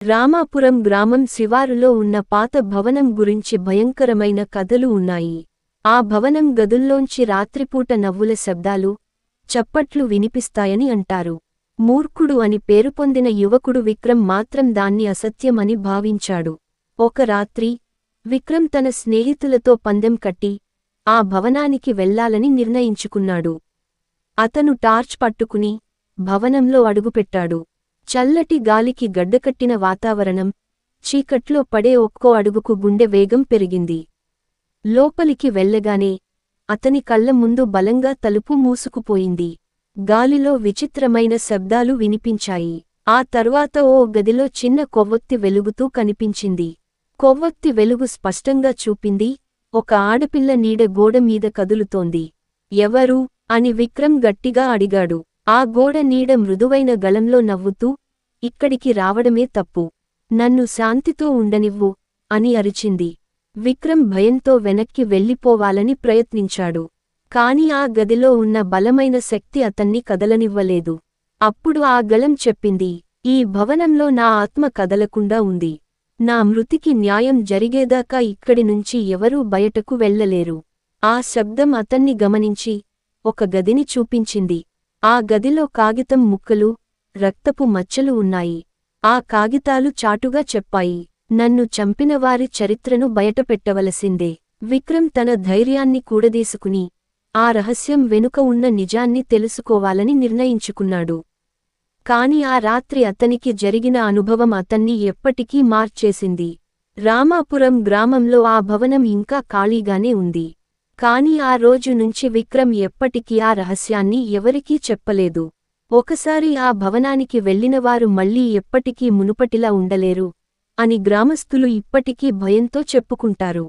రామాపురం గ్రామం శివారులో ఉన్న పాత భవనం గురించి భయంకరమైన కథలు ఉన్నాయి. ఆ భవనం గదుల్లోంచి రాత్రిపూట నవ్వుల శబ్దాలు, చప్పట్లు వినిపిస్తాయని అంటారు. మూర్ఖుడు అని పేరు పొందిన యువకుడు విక్రమ్ మాత్రం దాన్ని అసత్యమని భావించాడు. ఒక రాత్రి విక్రమ్ తన స్నేహితులతో పందెం కట్టి ఆ భవనానికి వెళ్లాలని నిర్ణయించుకున్నాడు. అతను టార్చ్ పట్టుకుని భవనంలో అడుగుపెట్టాడు. చల్లటి గాలికి గడ్డకట్టిన వాతావరణం, చీకట్లో పడే ఒక్కో అడుగుకు గుండె వేగం పెరిగింది. లోపలికి వెళ్లగానే అతని కళ్ల ముందు బలంగా తలుపు మూసుకుపోయింది. గాలిలో విచిత్రమైన శబ్దాలు వినిపించాయి. ఆ తరువాత ఓ గదిలో చిన్న కొవ్వొత్తి వెలుగుతూ కనిపించింది. కొవ్వొత్తి వెలుగు స్పష్టంగా చూపింది, ఒక ఆడపిల్ల నీడ గోడ మీద కదులుతోంది. ఎవరు అని విక్రమ్ గట్టిగా అడిగాడు. ఆ గోడ నీడ మృదువైన గళంలో నవ్వుతూ, ఇక్కడికి రావడమే తప్పు. నన్ను శాంతితో ఉండనివ్వు అని అరిచింది. విక్రమ్ భయంతో వెనక్కి వెళ్ళిపోవాలని ప్రయత్నించాడు. కాని ఆ గదిలో ఉన్న బలమైన శక్తి అతన్ని కదలనివ్వలేదు. అప్పుడు ఆ గళం చెప్పింది, ఈ భవనంలో నా ఆత్మ కదలకుండా ఉంది. నా మృతికి న్యాయం జరిగేదాకా ఇక్కడి నుంచి ఎవరూ బయటకు వెళ్లలేరు. ఆ శబ్దం అతన్ని గమనించి ఒక గదిని చూపించింది. ఆ గదిలో కాగితం ముక్కలు, రక్తపు మచ్చలు ఉన్నాయి. ఆ కాగితాలు చాటుగా చెప్పాయి, నన్ను చంపినవారి చరిత్రను బయటపెట్టవలసిందే. విక్రమ్ తన ధైర్యాన్ని కూడదీసుకుని ఆ రహస్యం వెనుక ఉన్న నిజాన్ని తెలుసుకోవాలని నిర్ణయించుకున్నాడు. కాని ఆ రాత్రి అతనికి జరిగిన అనుభవం అతన్ని ఎప్పటికీ మార్చేసింది. రామాపురం గ్రామంలో ఆ భవనం ఇంకా ఖాళీగానే ఉంది. కాని ఆ రోజు నుంచి విక్రమ్ ఎప్పటికీ ఆ రహస్యాన్ని ఎవరికీ చెప్పలేదు. ఒకసారి ఆ భవనానికి వెళ్లినవారు మళ్లీ ఎప్పటికీ మునుపటిలా ఉండలేరు అని గ్రామస్థులు ఇప్పటికీ భయంతో చెప్పుకుంటారు.